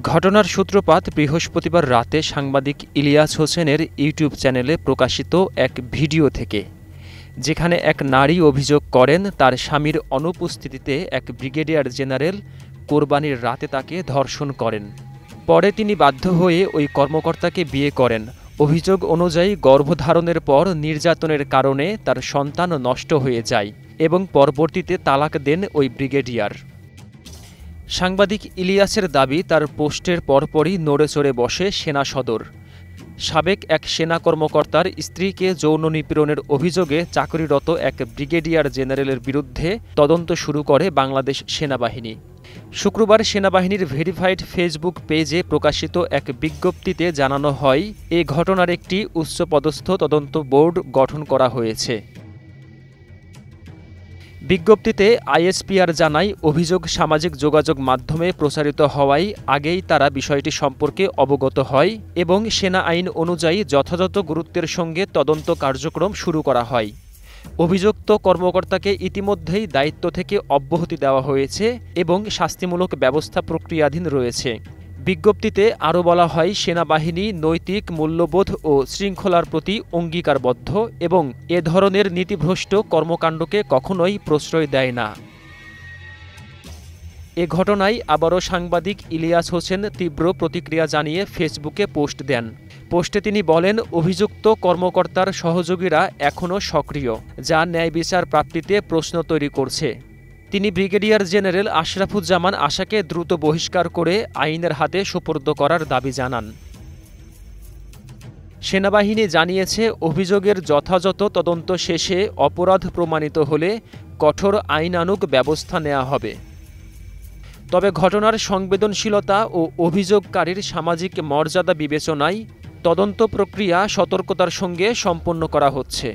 ঘটনার সূত্রপাত বৃহস্পতিবার রাতে সাংবাদিক ইলিয়াস হোসেনের ইউটিউব চ্যানেলে প্রকাশিত এক ভিডিও থেকে, যেখানে এক নারী অভিযোগ করেন তার স্বামীর অনুপস্থিতিতে এক ব্রিগেডিয়ার জেনারেল কোরবানির রাতে তাকে ধর্ষণ করেন। পরে তিনি বাধ্য হয়ে ওই কর্মকর্তাকে বিয়ে করেন। অভিযোগ অনুযায়ী গর্ভধারণের পর নির্যাতনের কারণে তার সন্তান নষ্ট হয়ে যায় এবং পরবর্তীতে তালাক দেন ওই ব্রিগেডিয়ার। সাংবাদিক ইলিয়াসের দাবি, তার পোস্টের পরপরই নড়েচড়ে বসে সেনা সদর। সাবেক এক সেনা কর্মকর্তার স্ত্রীকে যৌন নিপীড়নের অভিযোগে চাকরিরত এক ব্রিগেডিয়ার জেনারেলের বিরুদ্ধে তদন্ত শুরু করে বাংলাদেশ সেনাবাহিনী। শুক্রবার সেনাবাহিনীর ভেরিফাইড ফেসবুক পেজে প্রকাশিত এক বিজ্ঞপ্তিতে জানানো হয়, এ ঘটনার একটি উচ্চপদস্থ তদন্ত বোর্ড গঠন করা হয়েছে। বিজ্ঞপ্তিতে আইএসপিআর জানায়, অভিযোগ সামাজিক যোগাযোগ মাধ্যমে প্রচারিত হওয়ায় আগেই তারা বিষয়টি সম্পর্কে অবগত হয় এবং সেনা আইন অনুযায়ী যথাযথ গুরুত্বের সঙ্গে তদন্ত কার্যক্রম শুরু করা হয়। অভিযুক্ত কর্মকর্তাকে ইতিমধ্যেই দায়িত্ব থেকে অব্যাহতি দেওয়া হয়েছে এবং শাস্তিমূলক ব্যবস্থা প্রক্রিয়াধীন রয়েছে। বিজ্ঞপ্তিতে আরও বলা হয়, সেনাবাহিনী নৈতিক মূল্যবোধ ও শৃঙ্খলার প্রতি অঙ্গীকারবদ্ধ এবং এ ধরনের নীতিভ্রষ্ট কর্মকাণ্ডকে কখনোই প্রশ্রয় দেয় না। এ ঘটনায় আবারও সাংবাদিক ইলিয়াস হোসেন তীব্র প্রতিক্রিয়া জানিয়ে ফেসবুকে পোস্ট দেন। পোস্টে তিনি বলেন, অভিযুক্ত কর্মকর্তার সহযোগীরা এখনও সক্রিয়, যা ন্যায় বিচার প্রাপ্তিতে প্রশ্ন তৈরি করছে। তিনি ব্রিগেডিয়ার জেনারেল আশরাফুজ্জামান আশাকে দ্রুত বহিষ্কার করে আইনের হাতে সোপর্দ করার দাবি জানান। সেনাবাহিনী জানিয়েছে, অভিযোগের যথাযথ তদন্ত শেষে অপরাধ প্রমাণিত হলে কঠোর আইনানুগ ব্যবস্থা নেওয়া হবে। তবে ঘটনার সংবেদনশীলতা ও অভিযোগকারীর সামাজিক মর্যাদা বিবেচনায় তদন্ত প্রক্রিয়া সতর্কতার সঙ্গে সম্পন্ন করা হচ্ছে।